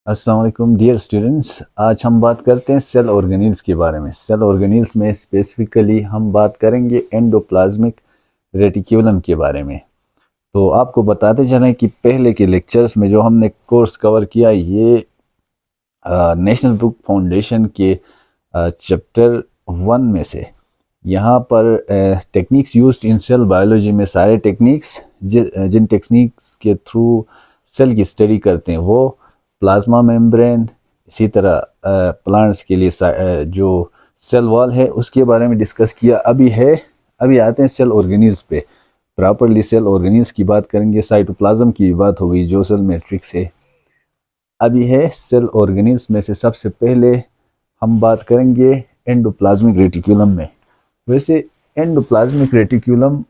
अस्सलाम वालेकुम dear students. आज हम बात करते हैं सेल ऑर्गेनेल्स के बारे में। सेल ऑर्गेनेल्स में स्पेसिफिकली हम बात करेंगे एंडोप्लाज्मिक रेटिक्यूलम के बारे में। तो आपको बताते चलें कि पहले के लेक्चर्स में जो हमने कोर्स कवर किया ये नेशनल बुक फाउंडेशन के चैप्टर 1 में से। यहाँ पर techniques used in cell biology में सारे टेक्निक्स जिन टेक्निक्स के थ्रू सेल की स्टडी करते हैं वो प्लाज्मा मेम्ब्रेन, इसी तरह प्लांट्स के लिए जो सेल वॉल है उसके बारे में डिस्कस किया। अभी आते हैं सेल ऑर्गेनेल्स पे। प्रॉपरली सेल ऑर्गेनेल्स की बात करेंगे, साइटोप्लाज्म की बात हो गई जो सेल मैट्रिक्स है। अभी है सेल ऑर्गेनेल्स में से सबसे पहले हम बात करेंगे एंडोप्लाज्मिक रेटिक्यूलम में। वैसे एंडोप्लाज्मिक रेटिक्यूलम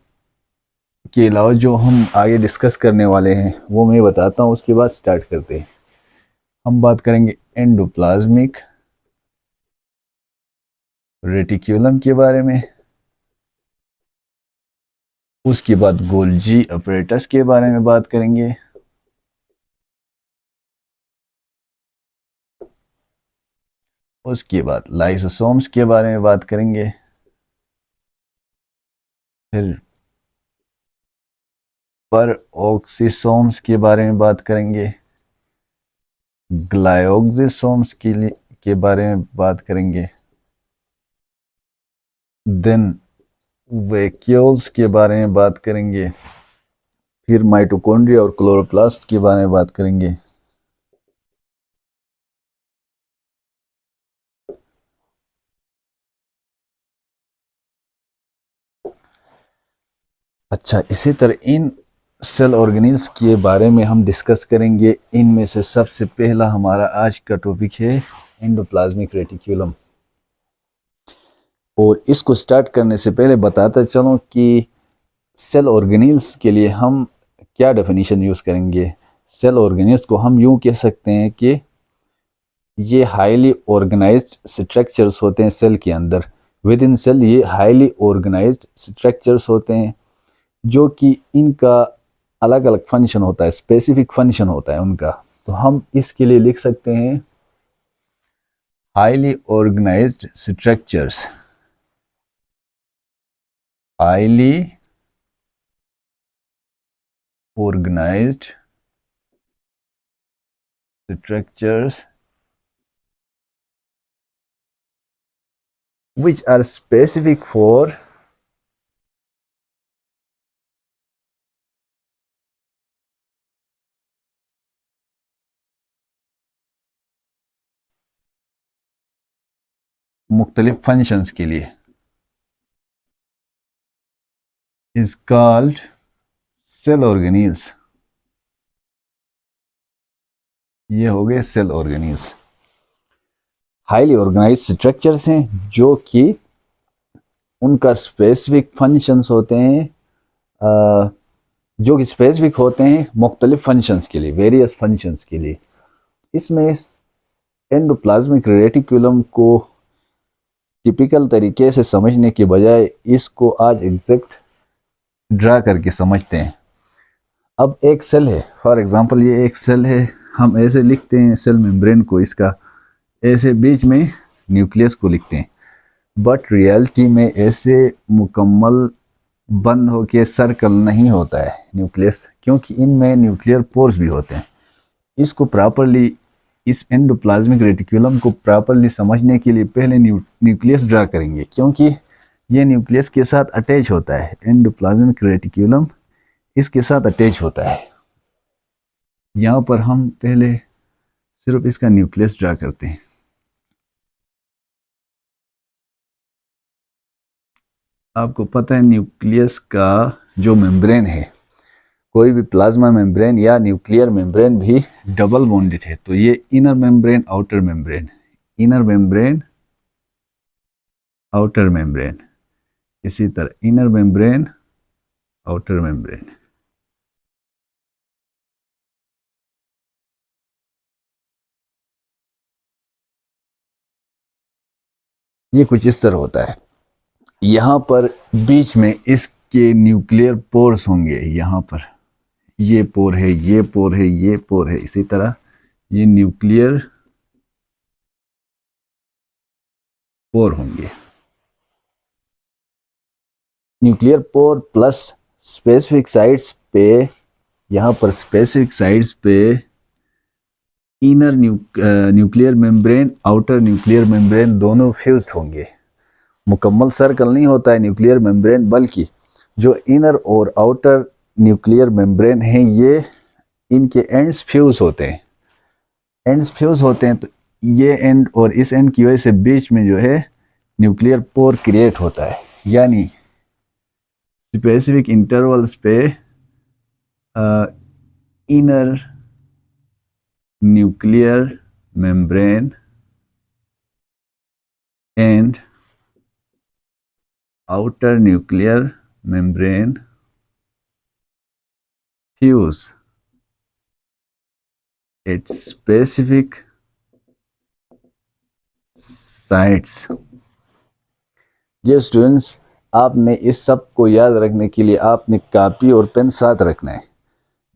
के अलावा जो हम आगे डिस्कस करने वाले हैं वो मैं बताता हूँ, उसके बाद स्टार्ट करते हैं। हम बात करेंगे एंडोप्लाज्मिक रेटिक्यूलम के बारे में, उसके बाद गोल्जी अपरेटस के बारे में बात करेंगे, उसके बाद लाइसोसोम्स के बारे में बात करेंगे, फिर परऑक्सीसोम्स के बारे में बात करेंगे, ग्लाइकोसोम्स के बारे में बात करेंगे, देन वैक्यूल्स के बारे में बात करेंगे, फिर माइटोकॉन्ड्रिया और क्लोरोप्लास्ट के बारे में बात करेंगे, अच्छा इसी तरह इन सेल ऑर्गेनेल्स के बारे में हम डिस्कस करेंगे। इनमें से सबसे पहला हमारा आज का टॉपिक है एंडोप्लाज्मिक रेटिक्यूलम। और इसको स्टार्ट करने से पहले बताता चलूं कि सेल ऑर्गेनेल्स के लिए हम क्या डेफिनेशन यूज़ करेंगे। सेल ऑर्गेनेल्स को हम यूँ कह सकते हैं कि ये हाईली ऑर्गेनाइज्ड स्ट्रक्चर्स होते हैं सेल के अंदर। विद इन सेल ये हाईली ऑर्गेनाइज्ड स्ट्रक्चर्स होते हैं जो कि इनका अलग अलग फंक्शन होता है, स्पेसिफिक फंक्शन होता है उनका। तो हम इसके लिए लिख सकते हैं highly organised structures, highly organised structures which are specific for मुख्तलिफ फंक्शंस के लिए is called सेल ऑर्गेनेल्स। ये हो गए cell organelles. Highly organised structures हैं जो कि उनका स्पेसिफिक फंक्शंस होते हैं, जो कि स्पेसिफिक होते हैं मुख्तलिफ फंक्शंस के लिए, वेरियस फंक्शंस के लिए। इसमें एंडोप्लाज्मिक रेटिक्यूलम को टिपिकल तरीके से समझने के बजाय इसको आज एग्जैक्ट ड्रा करके समझते हैं। अब एक सेल है, फॉर एग्जांपल ये एक सेल है, हम ऐसे लिखते हैं सेल मेम्ब्रेन को, इसका ऐसे बीच में न्यूक्लियस को लिखते हैं, बट रियलिटी में ऐसे मुकम्मल बंद होके सर्कल नहीं होता है न्यूक्लियस, क्योंकि इनमें न्यूक्लियर पोर्स भी होते हैं। इसको प्रॉपरली, इस एंडोप्लाज्मिक रेटिक्यूलम को प्रॉपरली समझने के लिए पहले न्यूक्लियस ड्रा करेंगे, क्योंकि ये न्यूक्लियस के साथ अटैच होता है। एंडोप्लाज्मिक रेटिक्यूलम इसके साथ अटैच होता है। यहाँ पर हम पहले सिर्फ इसका न्यूक्लियस ड्रा करते हैं। आपको पता है न्यूक्लियस का जो मेम्ब्रेन है, कोई भी प्लाज्मा मेम्ब्रेन या न्यूक्लियर मेम्ब्रेन भी डबल बॉन्डेड है। तो ये inner membrane, outer membrane, inner membrane, outer membrane, इसी तरह इनर मेम्ब्रेन, आउटर मेम्ब्रेन। ये कुछ इस तरह होता है। यहाँ पर बीच में इसके न्यूक्लियर पोर्स होंगे। यहाँ पर ये पोर है, ये पोर है, ये पोर है, इसी तरह ये न्यूक्लियर पोर होंगे। Nuclear pore plus specific sites पे, यहाँ पर स्पेसिफिक साइट्स पे inner nuclear membrane, outer nuclear membrane दोनों फ्यूज्ड होंगे। मुकम्मल सर्कल नहीं होता है न्यूक्लियर मेम्ब्रेन, बल्कि जो इनर और आउटर न्यूक्लियर मेम्ब्रेन हैं ये इनके एंड्स फ्यूज होते हैं। एंड्स फ्यूज होते हैं तो ये एंड और इस एंड की वजह से बीच में जो है न्यूक्लियर पोर क्रिएट होता है। यानी स्पेसिफिक इंटरवल्स पे inner nuclear membrane and outer nuclear membrane fuse at specific sites। ये स्टूडेंट्स, आपने इस सब को याद रखने के लिए आपने कॉपी और पेन साथ रखना है।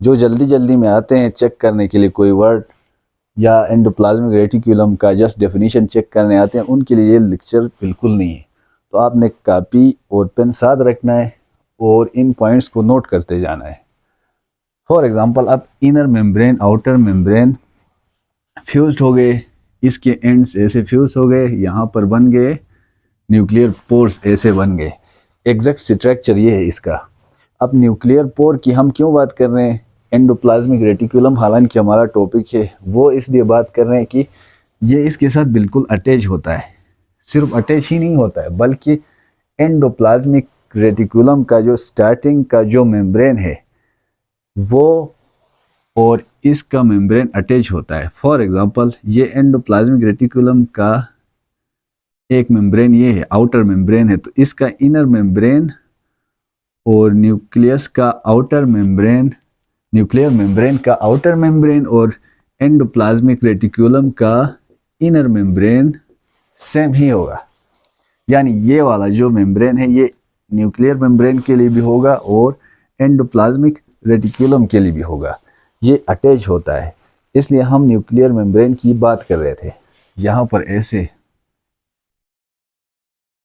जो जल्दी जल्दी में आते हैं चेक करने के लिए कोई वर्ड या एंडोप्लाज्मिक रेटिकुलम का जस्ट डेफिनेशन चेक करने आते हैं, उनके लिए ये लेक्चर बिल्कुल नहीं है। तो आपने कॉपी और पेन साथ रखना है और इन पॉइंट्स को नोट करते जाना है। फॉर एग्जांपल, अब inner membrane outer membrane fused हो गए, इसके एंड्स ऐसे फ्यूज हो गए, यहाँ पर बन गए न्यूक्लियर पोर्स, ऐसे बन गए। एग्जैक्ट स्ट्रक्चर ये है इसका। अब न्यूक्लियर पोर की हम क्यों बात कर रहे हैं? एंडोप्लाज्मिक रेटिकुलम हालांकि हमारा टॉपिक है, वो इसलिए बात कर रहे हैं कि ये इसके साथ बिल्कुल अटैच होता है। सिर्फ अटैच ही नहीं होता है, बल्कि एंडोप्लाज्मिक रेटिकुलम का जो स्टार्टिंग का जो मेम्ब्रेन है वो और इसका मेम्ब्रेन अटैच होता है। फॉर एग्जांपल, ये एंडोप्लाज्मिक रेटिकुलम का एक मेम्ब्रेन ये है, आउटर मेम्ब्रेन है, तो इसका इनर मेम्ब्रेन और न्यूक्लियस का आउटर मेम्ब्रेन, न्यूक्लियर मेम्ब्रेन का आउटर मेम्ब्रेन और एंडोप्लाज्मिक रेटिकुलम का इनर मेम्ब्रेन सेम ही होगा। यानी ये वाला जो मेम्ब्रेन है ये न्यूक्लियर मेम्ब्रेन के लिए भी होगा और एंडोप्लाज्मिक रेटिकुलम के लिए भी होगा। ये अटैच होता है, इसलिए हम न्यूक्लियर मेम्ब्रेन की बात कर रहे थे। यहाँ पर ऐसे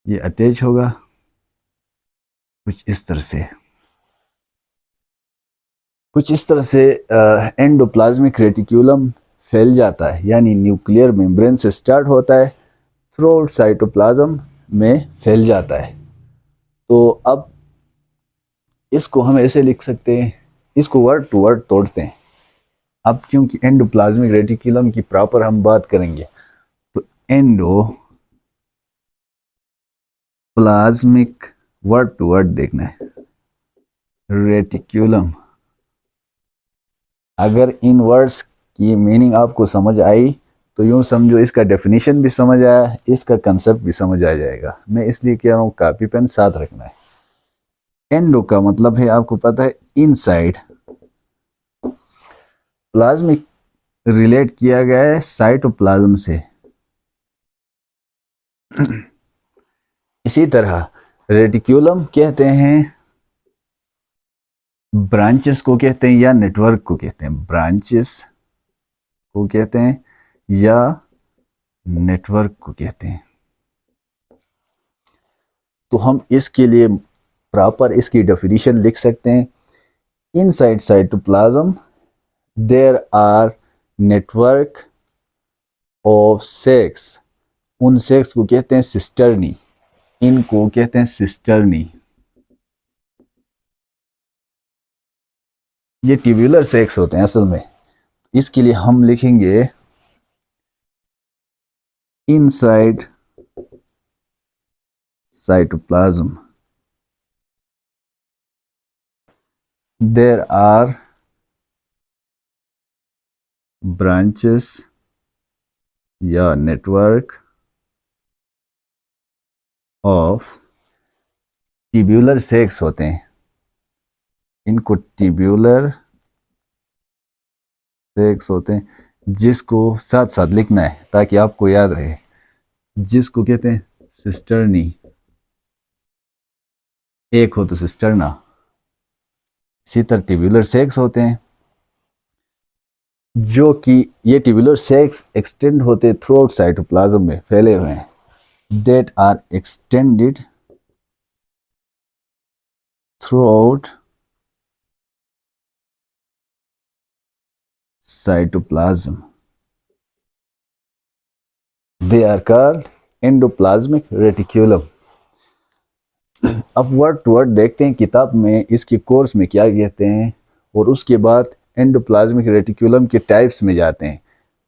ये अटैच होगा कुछ इस तरह से, कुछ इस तरह से एंडोप्लाज्मिक रेटिकुलम फैल जाता है। यानी न्यूक्लियर मेम्ब्रेन से स्टार्ट होता है, थ्रू आउट साइटोप्लाज्म में फैल जाता है। तो अब इसको हम ऐसे लिख सकते हैं, इसको वर्ड टू वर्ड तोड़ते हैं। अब क्योंकि एंडोप्लाज्मिक रेटिकुलम की प्रॉपर हम बात करेंगे, तो एंडोप्लाज्मिक वर्ड टू वर्ड देखना है, रेटिकुलम। अगर इन वर्ड्स की मीनिंग आपको समझ आई तो यूं समझो इसका डेफिनेशन भी समझ आया, इसका कंसेप्ट भी समझ आ जाएगा। मैं इसलिए कह रहा हूँ कॉपी पेन साथ रखना है। एंडो का मतलब है, आपको पता है, इनसाइड। प्लाज्मिक रिलेट किया गया है साइटोप्लाज्म से। इसी तरह रेटिकुलम कहते हैं, ब्रांचेस को कहते हैं या नेटवर्क को कहते हैं। ब्रांचेस को कहते हैं या नेटवर्क को कहते हैं। तो हम इसके लिए प्रॉपर इसकी डेफिनेशन लिख सकते हैं। Inside cytoplasm there are network of sacs. उन सेक्स को कहते हैं सिस्टर्नी, इनको कहते हैं सिस्टर्नी। ये ट्यूबुलर सेक्स होते हैं असल में। इसके लिए हम लिखेंगे inside cytoplasm there are branches या नेटवर्क ऑफ ट्यूबुलर सेक्स होते हैं। इनको ट्यूबुलर सेक्स होते हैं, जिसको साथ साथ लिखना है ताकि आपको याद रहे, जिसको कहते हैं सिस्टर्नी। एक हो तो सिस्टर्ना। इसी तरह ट्यूबुलर सेक्स होते हैं जो कि ये ट्यूबुलर सेक्स एक्सटेंड होते थ्रू आउट साइटोप्लाज्म में फैले हुए हैं, that are extended throughout cytoplasm. They are called endoplasmic reticulum. अब वर्ड टू वर्ड देखते हैं किताब में इसके कोर्स में क्या कहते हैं, और उसके बाद एंडोप्लाज्मिक रेटिकुलम के टाइप्स में जाते हैं,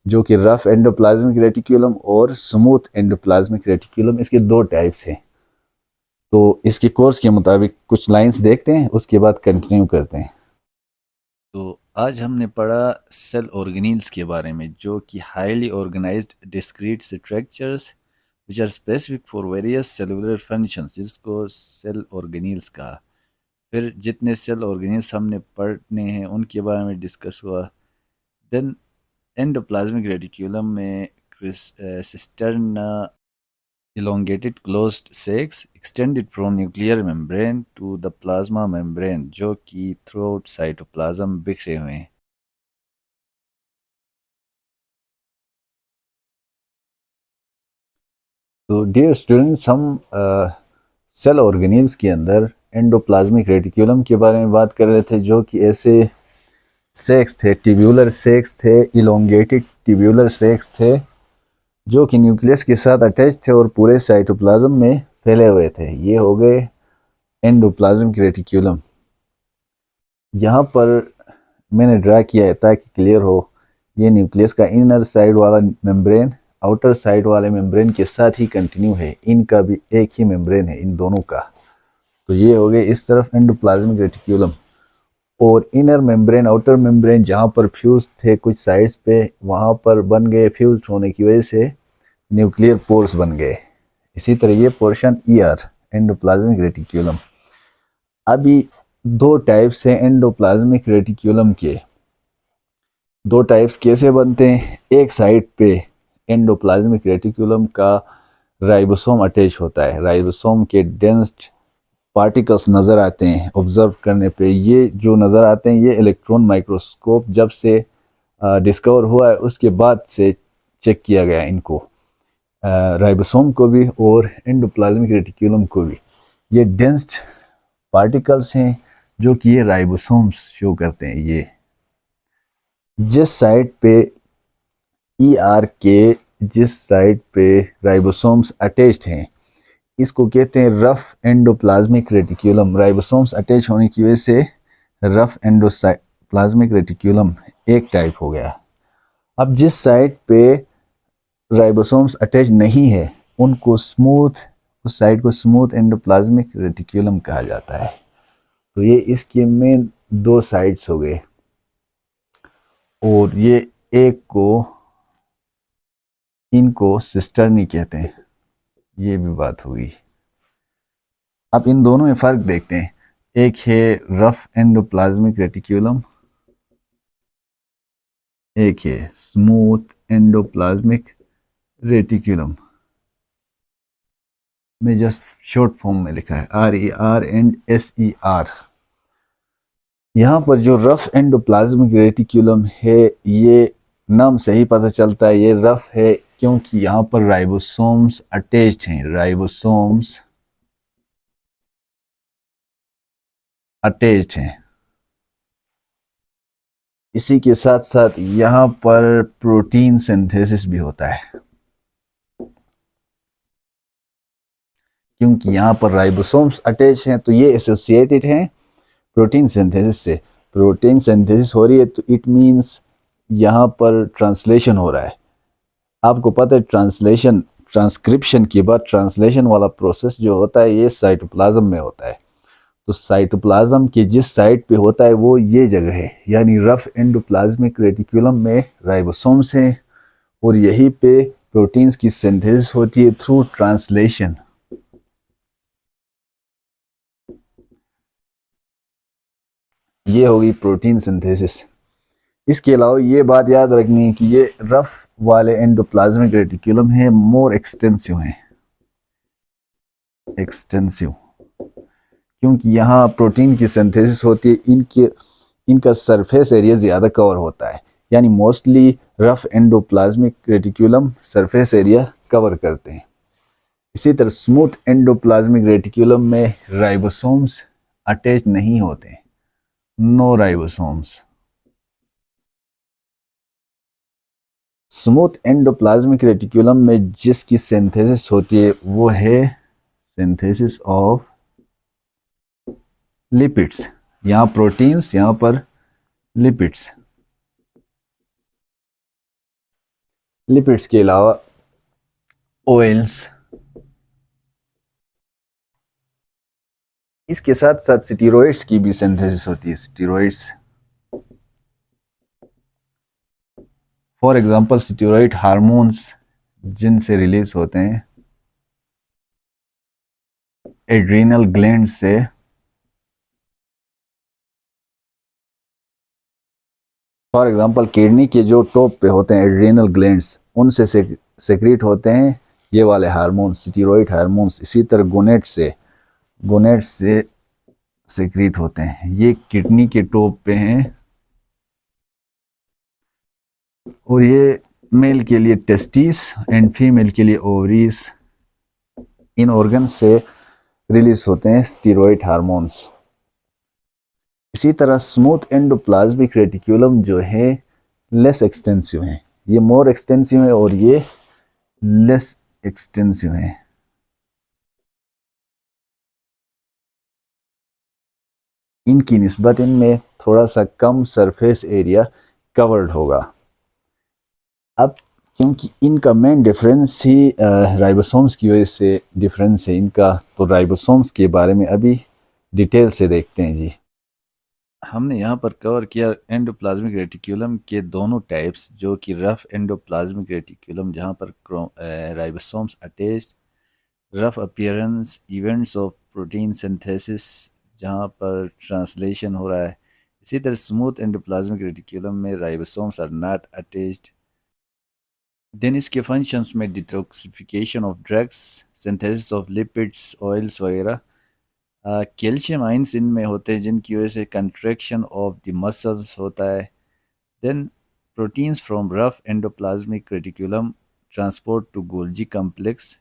जो कि रफ एंडोप्लाज्मिक रेटिकुलम और स्मूथ एंडोप्लाज्मिक रेटिकुलम, इसके दो टाइप्स हैं। तो इसके कोर्स के मुताबिक कुछ लाइंस देखते हैं, उसके बाद कंटिन्यू करते हैं। तो आज हमने पढ़ा सेल ऑर्गेनील्स के बारे में, जो कि highly organised discrete structures which are specific for various cellular functions, जिसको सेल ऑर्गेनील्स कहा। फिर जितने सेल ऑर्गेनील्स हमने पढ़ने हैं उनके बारे में डिस्कस हुआ। देन एंडोप्लाज्मिक रेटिकुलम में cisterna elongated closed sacs extended from nuclear membrane to the plasma membrane, जो कि throughout cytoplasm बिखरे हुए हैं। तो डियर स्टूडेंट्स, हम सेल ऑर्गेनील्स के अंदर एंडोप्लाज्मिक रेटिकुलम के बारे में बात कर रहे थे, जो कि ऐसे सेक्स थे, ट्यूब्यूलर सेक्स थे, इलोंगेटेड ट्यूब्यूलर सेक्स थे, जो कि न्यूक्लियस के साथ अटैच थे और पूरे साइटोप्लाज्म में फैले हुए थे। ये हो गए एंडोप्लाज्मिक रेटिकुलम। यहाँ पर मैंने ड्रा किया है ताकि क्लियर हो, ये न्यूक्लियस का इनर साइड वाला मेम्ब्रेन आउटर साइड वाले मेम्ब्रेन के साथ ही कंटिन्यू है, इनका भी एक ही मेम्ब्रेन है इन दोनों का। तो ये हो गए इस तरफ एंडोप्लाज्मिक रेटिकुलम, और इनर मेम्ब्रेन आउटर मेम्ब्रेन जहाँ पर फ्यूज थे कुछ साइड्स पे, वहाँ पर बन गए, फ्यूज होने की वजह से न्यूक्लियर पोर्स बन गए। इसी तरह ये पोर्शन ईआर एंडोप्लाज्मिक रेटिकुलम। अभी दो टाइप्स हैं एंडोप्लाज्मिक रेटिकुलम के। दो टाइप्स कैसे बनते हैं? एक साइड पे एंडोप्लाज्मिक रेटिकुलम का राइबोसोम अटैच होता है, राइबोसोम के डेंस्ड पार्टिकल्स नज़र आते हैं ऑब्जर्व करने पे। ये जो नज़र आते हैं ये इलेक्ट्रॉन माइक्रोस्कोप जब से डिस्कवर हुआ है उसके बाद से चेक किया गया इनको, राइबोसोम को भी और एंडोप्लाज्मिक रेटिकुलम को भी। ये डेंस्ड पार्टिकल्स हैं जो कि ये राइबोसोम्स शो करते हैं। ये जिस साइड पे ईआर के जिस साइड पे राइबोसोम्स अटैच्ड हैं इसको कहते हैं rough endoplasmic reticulum. Ribosomes attach होने की वजह से रफ एंडोप्लाज्मिक रेटिकुलम एक टाइप हो गया। अब जिस साइड पे राइबोसोम्स अटैच नहीं है उनको स्मूथ, उस साइड को स्मूथ एंडोप्लाज्मिक रेटिकुलम कहा जाता है। तो ये इसके मेन दो साइड्स हो गए, और ये एक को इनको सिस्टर्नी कहते हैं, ये भी बात हुई। अब इन दोनों में फर्क देखते हैं। एक है रफ एंडोप्लाज्मिक रेटिकुलम, एक है स्मूथ एंडोप्लाज्मिक रेटिकुलम। में जस्ट शॉर्ट फॉर्म में लिखा है RER एंड SER। यहाँ पर जो रफ एंडोप्लाज्मिक रेटिकुलम है, ये नाम से ही पता चलता है ये रफ है क्योंकि यहाँ पर राइबोसोम्स अटैच्ड हैं, राइबोसोम्स अटैच्ड हैं। इसी के साथ साथ यहाँ पर प्रोटीन सिंथेसिस भी होता है, क्योंकि यहाँ पर राइबोसोम्स अटैच हैं तो ये एसोसिएटेड हैं प्रोटीन सिंथेसिस से। प्रोटीन सिंथेसिस हो रही है तो इट मींस यहाँ पर ट्रांसलेशन हो रहा है। आपको पता है ट्रांसलेशन, ट्रांसक्रिप्शन के बाद ट्रांसलेशन वाला प्रोसेस जो होता है ये साइटोप्लाज्म में होता है। तो साइटोप्लाज्म के जिस साइड पे होता है वो ये जगह है, यानी रफ एंडोप्लाज्मिक रेटिकुलम में राइबोसोम्स हैं और यहीं पे प्रोटीन्स की सिंथेसिस होती है थ्रू ट्रांसलेशन। ये होगी प्रोटीन सिंथेसिस। इसके अलावा ये बात याद रखनी है कि ये रफ वाले एंडोप्लाज्मिक रेटिकुलम है मोर एक्सटेंसिव हैं, एक्सटेंसिव, क्योंकि यहाँ प्रोटीन की सिंथेसिस होती है, इनका सरफेस एरिया ज़्यादा कवर होता है। यानी mostly rough endoplasmic reticulum surface area cover करते हैं। इसी तरह स्मूथ एंडोप्लाज्मिक रेटिकुलम में राइबोसोम्स अटैच नहीं होते, no ribosomes. Smooth endoplasmic reticulum में जिसकी सिंथेसिस होती है वो है सिंथेसिस ऑफ लिपिड्स, यहाँ प्रोटीन्स, यहाँ पर लिपिड्स। लिपिड्स के अलावा ऑयल्स, इसके साथ साथ स्टीरॉइड्स की भी सिंथेसिस होती है। Steroids, for example steroid hormones जिनसे रिलीज होते हैं एड्रीनल ग्लैंड से, फॉर एग्जांपल किडनी के जो टॉप पे होते हैं एड्रीनल ग्लैंड्स, उनसे सेक्रेट होते हैं ये वाले हार्मोन्स, स्टीरॉइड हार्मोन्स। इसी तरह गोनेट्स से सेक्रेट होते हैं, ये किडनी के टॉप पे हैं। और ये मेल के लिए टेस्टिस एंड फीमेल के लिए ओवरीज, इन ऑर्गन से रिलीज होते हैं स्टीरॉइड हार्मोन्स। इसी तरह स्मूथ एंडोप्लाज्मिक रेटिकुलम जो है लेस एक्सटेंसिव है, ये मोर एक्सटेंसिव है और ये लेस एक्सटेंसिव है। इनकी निस्बत इनमें थोड़ा सा कम सरफेस एरिया कवर्ड होगा। अब क्योंकि इनका मेन डिफरेंस ही राइबोसोम्स की वजह से डिफरेंस है इनका, तो राइबोसोम्स के बारे में अभी डिटेल से देखते हैं जी। हमने यहाँ पर कवर किया एंडोप्लाज्मिक रेटिकुलम के दोनों टाइप्स, जो कि रफ एंडोप्लाज्मिक रेटिकुलम जहाँ पर ribosomes attached, rough appearance, events of protein synthesis जहाँ पर ट्रांसलेशन हो रहा है। इसी तरह स्मूथ एंडोप्लाज्मिक रेटिकुलम में ribosomes are not attached. Then इसके फंक्शंस में detoxification of drugs, synthesis of lipids, oils वगैरह। कैल्शियम आइंस इनमें होते हैं जिनकी वजह से कंट्रैक्शन ऑफ द मसल्स होता है। Then proteins from rough endoplasmic reticulum transport to Golgi complex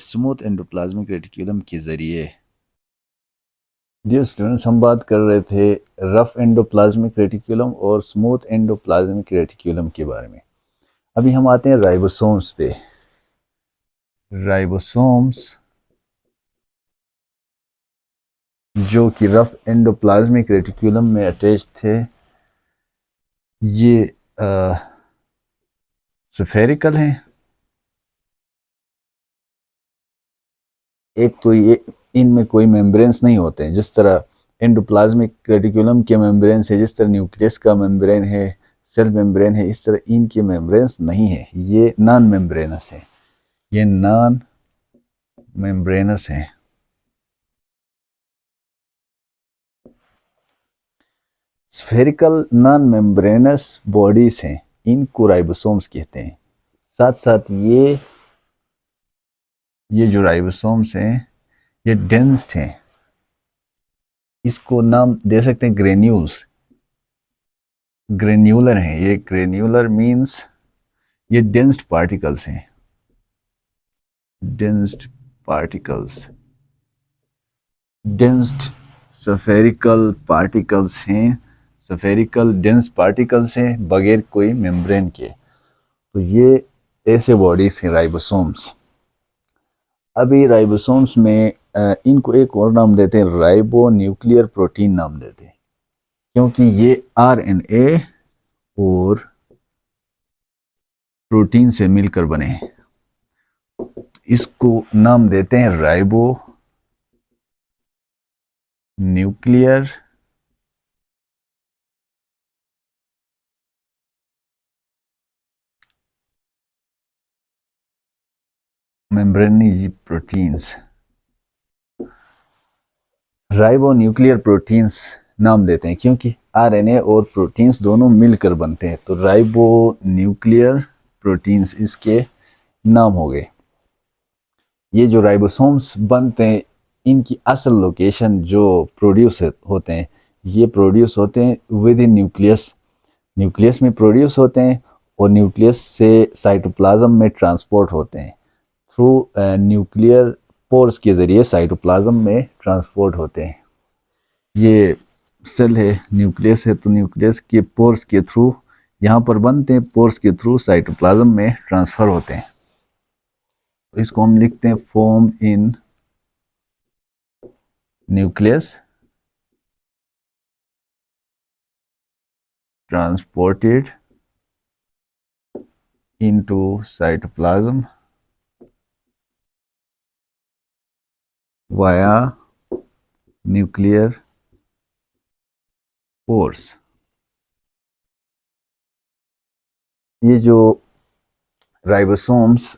smooth endoplasmic reticulum के ज़रिए। डियर स्टूडेंट्स, हम बात कर रहे थे रफ एंडोप्लाज्मिक रेटिकुलम और स्मूथ एंडोप्लाज्मिक रेटिकुलम के बारे में। अभी हम आते हैं राइबोसोम्स पे। राइबोसोम्स जो कि रफ एंडोप्लाज्मिक रेटिकुलम में अटैच थे, ये स्फेरिकल हैं। एक तो ये इनमें कोई मेम्ब्रेन्स नहीं होते हैं, जिस तरह एंडोप्लाज्मिक रेटिकुलम के मेम्ब्रेन्स है, जिस तरह न्यूक्लियस का मेम्ब्रेन है, सेल मेम्ब्रेन है, इस तरह इनके मेम्ब्रेन्स नहीं है, ये नॉन मेम्ब्रेनस है, ये नॉन मेम्ब्रेनस है। स्फेरिकल नॉन मेम्ब्रेनस बॉडीज हैं, इनको राइबोसोम्स कहते हैं। साथ साथ ये जो राइबोसोम्स हैं ये डेंस्ड हैं, इसको नाम दे सकते हैं ग्रेन्यूल्स, ग्रेन्यूलर हैं ये। ग्रेन्यूलर मींस ये डेंस्ड पार्टिकल्स हैं, densed particles, densed spherical particles हैं, स्फेरिकल डेंस पार्टिकल्स हैं बगैर कोई मेम्ब्रेन के। तो ये ऐसे बॉडीज हैं राइबोसोम्स। अभी राइबोसोम्स में इनको एक और नाम देते हैं, राइबो न्यूक्लियर प्रोटीन नाम देते हैं, क्योंकि ये आरएनए और प्रोटीन से मिलकर बने हैं। इसको नाम देते हैं ribonuclear membrane proteins, ribonuclear proteins नाम देते हैं क्योंकि आरएनए और प्रोटीन्स दोनों मिलकर बनते हैं, तो राइबो न्यूक्लियर प्रोटीन्स इसके नाम हो गए। ये जो राइबोसोम्स बनते हैं इनकी असल लोकेशन जो प्रोड्यूस होते हैं, ये प्रोड्यूस होते हैं विद इन न्यूक्लियस, न्यूक्लियस में प्रोड्यूस होते हैं और न्यूक्लियस से साइटोप्लाज्म में ट्रांसपोर्ट होते हैं, थ्रू न्यूक्लियर पोर्स के ज़रिए साइटोप्लाज्म में ट्रांसपोर्ट होते हैं। ये सेल है, न्यूक्लियस है, तो न्यूक्लियस के पोर्स के थ्रू यहाँ पर बनते हैं, पोर्स के थ्रू साइटोप्लाज्म में ट्रांसफ़र होते हैं। तो इसको हम लिखते हैं form in nucleus, transported into cytoplasm via nuclear pores। ये जो राइबोसोम्स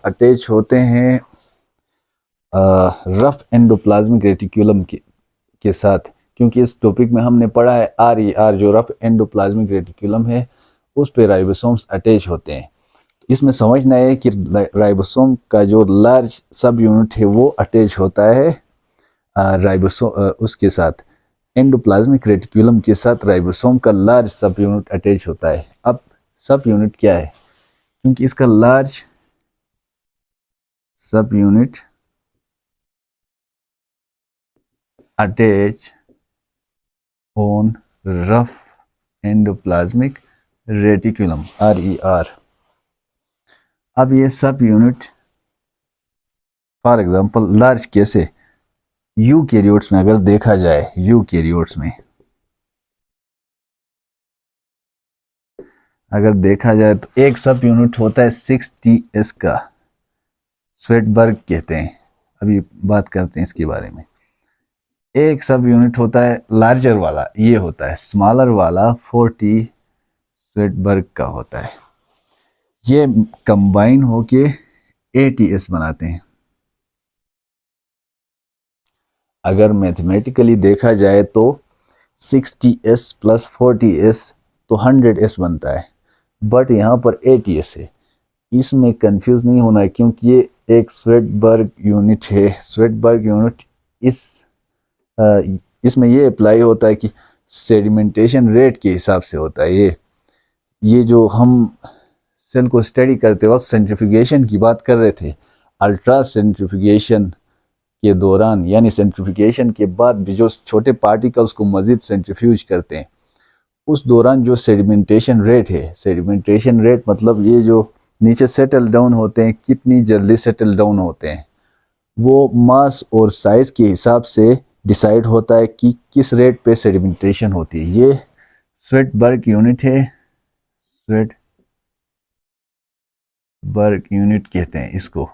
अटैच होते हैं रफ एंडोप्लाज्मिक रेटिकुलम के साथ, क्योंकि इस टॉपिक में हमने पढ़ा है RER जो रफ एंडोप्लाज्मिक रेटिकुलम है उस पे राइबोसोम्स अटैच होते हैं। तो इसमें समझना है कि राइबोसोम का जो लार्ज सब यूनिट है वो अटैच होता है उसके साथ, एंडोप्लाज्मिक रेटिकुलम के साथ राइबोसोम का लार्ज सब यूनिट अटैच होता है। अब सब यूनिट क्या है, क्योंकि इसका लार्ज सब unit attach on rough endoplasmic reticulum RER। अब ये सब यूनिट फॉर एग्जांपल लार्ज कैसे, यूकैरियोट्स में अगर देखा जाए, यूकैरियोट्स में अगर देखा जाए तो एक सब यूनिट होता है 6TS का, स्वेटबर्ग कहते हैं, अभी बात करते हैं इसके बारे में। एक सब यूनिट होता है लार्जर वाला, ये होता है, स्मॉलर वाला 40 स्वेटबर्ग का होता है। ये कंबाइन होके ATS बनाते हैं। अगर मैथमेटिकली देखा जाए तो 60S प्लस 40S तो 100S बनता है, बट यहाँ पर ATS है। इसमें कंफ्यूज नहीं होना है, क्योंकि ये एक स्वेटबर्ग यूनिट है। स्वेटबर्ग यूनिट इसमें ये अप्लाई होता है कि सेडिमेंटेशन रेट के हिसाब से होता है। ये जो हम सेल को स्टडी करते वक्त सेंट्रिफ्यूगेशन की बात कर रहे थे, अल्ट्रा सेंट्रिफ्यूगेशन के दौरान यानी सेंट्रिफ्यूगेशन के बाद भी जो छोटे पार्टिकल्स को मज़ीद सेंट्रीफ्यूज करते हैं, उस दौरान जो सेडिमेंटेशन रेट है, सेडिमेंटेशन रेट मतलब ये जो नीचे सेटल डाउन होते हैं, कितनी जल्दी सेटल डाउन होते हैं, वो मास और साइज़ के हिसाब से डिसाइड होता है कि किस रेट पे सेडिमेंटेशन होती है। ये स्वेटबर्ग यूनिट है, स्वेटबर्ग यूनिट कहते हैं इसको।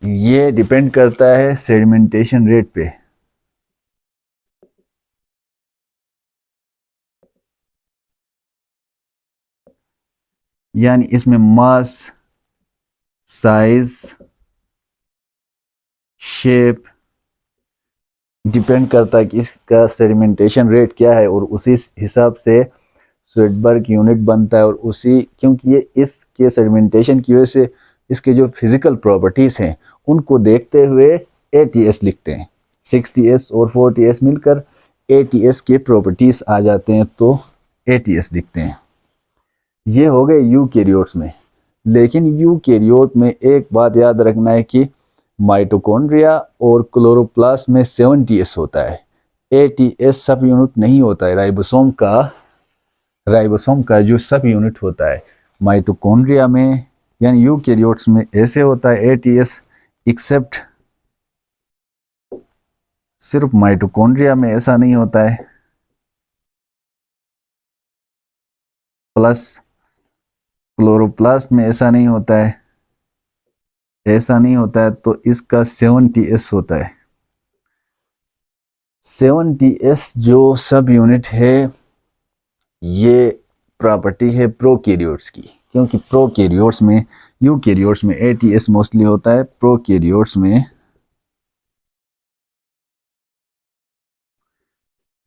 ये डिपेंड करता है सेडिमेंटेशन रेट पे। यानी इसमें मास, साइज, शेप डिपेंड करता है कि इसका सेडिमेंटेशन रेट क्या है, और उसी हिसाब से स्वेटबर्ग यूनिट बनता है। और क्योंकि ये इसके सेडिमेंटेशन की वजह से इसके जो फिजिकल प्रॉपर्टीज़ हैं उनको देखते हुए ATS लिखते हैं। 60S और 40S मिलकर ATS के प्रॉपर्टीज़ आ जाते हैं, तो ATS लिखते हैं। ये हो गए यूकैरियोट्स में। लेकिन यूकैरियोट में एक बात याद रखना है कि माइटोकॉन्ड्रिया और क्लोरोप्लास्ट में 70S होता है, ATS सब यूनिट नहीं होता है। राइबोसोम का जो सब यूनिट होता है माइटोकॉन्ड्रिया में यानी यूकैरियोट्स में ऐसे होता है ATS, एक्सेप्ट सिर्फ माइटोकॉन्ड्रिया में ऐसा नहीं होता है, प्लस क्लोरोप्लास्ट में ऐसा नहीं होता है, तो इसका 70S होता है। 70S जो सब यूनिट है ये प्रॉपर्टी है प्रोकैरियोट्स की, क्योंकि प्रोकैरियोट्स में, यूकैरियोट्स में ATS मोस्टली होता है, प्रोकैरियोट्स में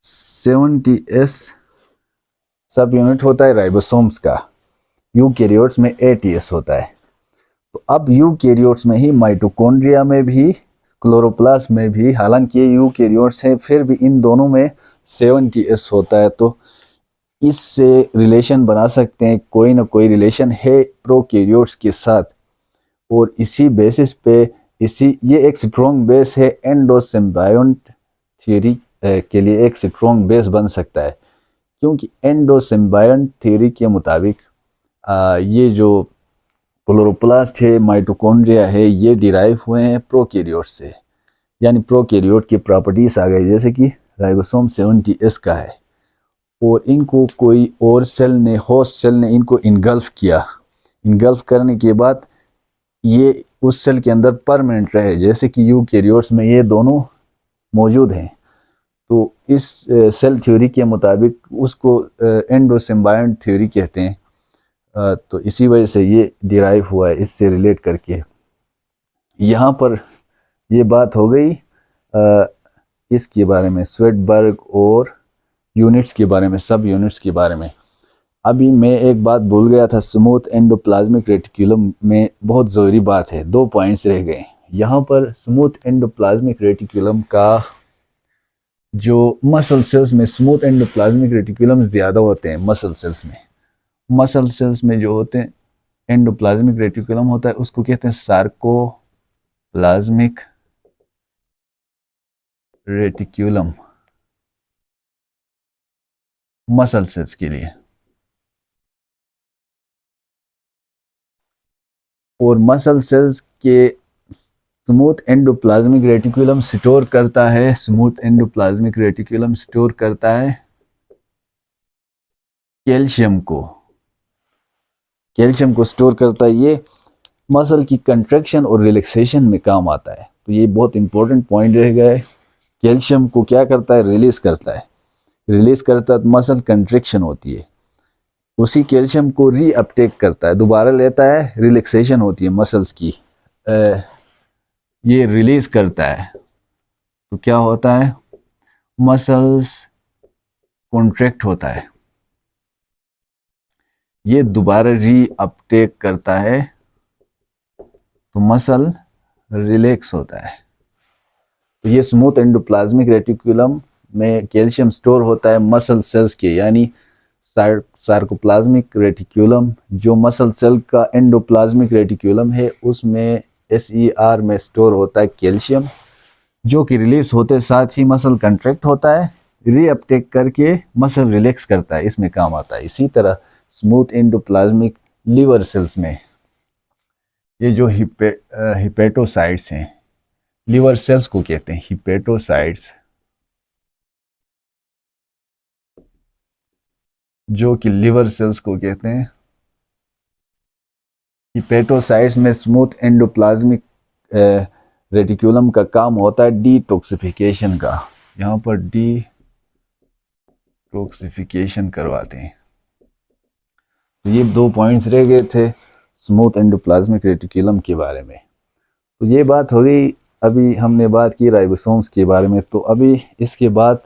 70S सब यूनिट होता है राइबोसोम्स का, यूकैरियोट्स में ATS होता है। तो अब यूकैरियोट्स में ही, माइटोकॉन्ड्रिया में भी, क्लोरोप्लास्ट में भी, हालांकि ये यूकैरियोट्स हैं, फिर भी इन दोनों में 70s होता है, तो इससे रिलेशन बना सकते हैं, कोई ना कोई रिलेशन है प्रोकैरियोट्स के साथ। और इसी बेसिस पे ये एक स्ट्रॉन्ग बेस है एंडोसिम्बायोट थ्योरी के लिए, एक स्ट्रॉन्ग बेस बन सकता है, क्योंकि एंडोसिम्बायोट थ्योरी के मुताबिक ये जो क्लोरोप्लास्ट है, माइटोकॉन्ड्रिया है, ये डिराइव हुए हैं प्रोकैरियोट से। यानी प्रोकैरियोट की प्रॉपर्टीज आ गई, जैसे कि राइबोसोम 70s का है, और इनको कोई और सेल ने, होस्ट सेल ने इनको इनगल्फ किया। इनगल्फ करने के बाद ये उस सेल के अंदर परमानेंट रहे, जैसे कि यूकैरियोट्स में ये दोनों मौजूद हैं। तो इस सेल थ्योरी के मुताबिक उसको एंडोसिम्बायोट थ्योरी कहते हैं। तो इसी वजह से ये डिराइव हुआ है, इससे रिलेट करके। यहाँ पर ये बात हो गई इसके बारे में, स्वेटबर्ग और यूनिट्स के बारे में, सब यूनिट्स के बारे में। अभी मैं एक बात भूल गया था, स्मूथ एंडोप्लाज्मिक रेटिकुलम में बहुत ज़रूरी बात है, 2 पॉइंट्स रह गए। यहाँ पर स्मूथ एंडोप्लाज्मिक रेटिकुलम का जो मसल सेल्स में स्मूथ एंडोप्लाज्मिक रेटिकुलम ज़्यादा होते हैं मसल सेल्स में। मसल सेल्स में जो होते हैं एंडोप्लाज्मिक रेटिकुलम होता है, उसको कहते हैं सार्कोप्लाज्मिक रेटिकुलम मसल सेल्स के लिए। और मसल सेल्स के स्मूथ एंडोप्लाज्मिक रेटिकुलम स्टोर करता है, स्मूथ एंडोप्लाज्मिक रेटिकुलम स्टोर करता है कैल्शियम को। कैल्शियम को स्टोर करता है, ये मसल की कंट्रैक्शन और रिलैक्सेशन में काम आता है। तो ये बहुत इंपॉर्टेंट पॉइंट रह गया है। कैल्शियम को क्या करता है, रिलीज करता है। रिलीज करता है तो मसल कंट्रैक्शन होती है, उसी कैल्शियम को रीअपटेक करता है, दोबारा लेता है, रिलैक्सेशन होती है मसल्स की, ये रिलीज करता है। तो क्या होता है, मसल्स कॉन्ट्रैक्ट होता है, ये दोबारा रीअपटेक करता है, तो मसल रिलैक्स होता है। तो ये स्मूथ एंडोप्लाज्मिक रेटिकुलम में कैल्शियम स्टोर होता है मसल सेल्स के, यानी सार्कोप्लाज्मिक रेटिकुलम जो मसल सेल का एंडोप्लाज्मिक रेटिकुलम है, उसमें SER में स्टोर होता है कैल्शियम, जो कि रिलीज होते साथ ही मसल कंट्रैक्ट होता है, रीअपटेक करके मसल रिलैक्स करता है, इसमें काम आता है। इसी तरह स्मूथ एंडोप्लाज्मिक लिवर सेल्स में ये जो हिपेटोसाइट्स हैं, लिवर सेल्स को कहते हैं हिपेटोसाइट्स, जो कि लिवर सेल्स को कहते हैं। हिपेटोसाइट्स में स्मूथ एंडोप्लाज्मिक रेटिकुलम का काम होता है डिटॉक्सिफिकेशन का, यहाँ पर डिटॉक्सिफिकेशन करवाते हैं। तो ये 2 पॉइंट्स रह गए थे स्मूथ एंडोप्लाज्मिक रेटिकुलम के बारे में। तो ये बात हो गई, अभी हमने बात की राइबोसोम्स के बारे में। तो अभी इसके बाद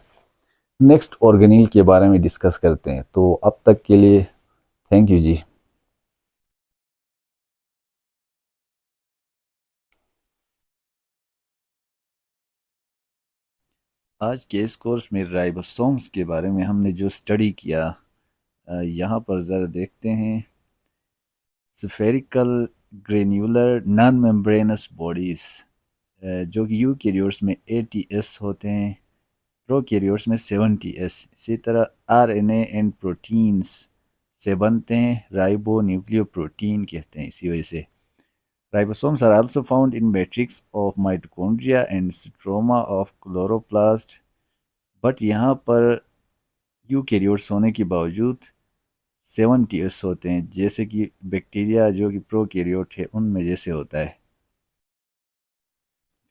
नेक्स्ट ऑर्गेनील के बारे में डिस्कस करते हैं। तो अब तक के लिए थैंक यू जी। आज के इस कोर्स में राइबोसोम्स के बारे में हमने जो स्टडी किया, यहाँ पर ज़रा देखते हैं। Spherical granular non membranes bodies, जो कि यूकैरियोट्स में 80s होते हैं, प्रोकैरियोट्स में 70s। इसी तरह RNA एंड प्रोटीन्स से बनते हैं, राइबो न्यूक्लियोप्रोटीन कहते हैं। इसी वजह से ribosomes are also found in matrix of mitochondria and stroma of chloroplast। But यहाँ पर यूकैरियोट्स होने के बावजूद 70s होते हैं, जैसे कि बैक्टीरिया जो कि प्रोकैरियोट है उनमें जैसे होता है।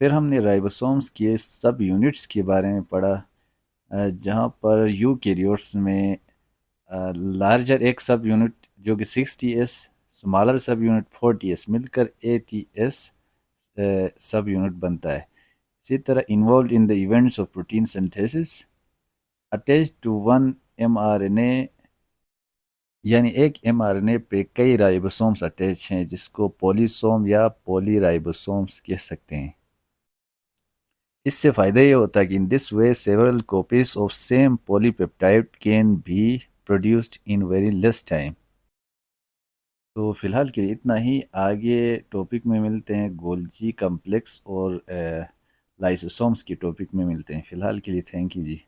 फिर हमने राइबोसोम्स के सब यूनिट्स के बारे में पढ़ा, जहाँ पर यूकैरियोट्स में लार्जर एक सब यूनिट जो कि 60s, स्मॉलर सब यूनिट 40s मिलकर 80s सब यूनिट बनता है। इसी तरह involve in the events of protein synthesis attach to one mRNA, यानी एक mRNA पे कई राइबोसोम्स अटैच हैं, जिसको पॉलीसोम या पॉलीराइबोसोम्स कह सकते हैं। इससे फ़ायदा ये होता है कि in this way several copies of same polypeptide can be produced in very less time. तो फ़िलहाल के लिए इतना ही, आगे टॉपिक में मिलते हैं, गोल्जी कम्प्लेक्स और लाइसोसोम्स की टॉपिक में मिलते हैं। फ़िलहाल के लिए थैंक यू जी।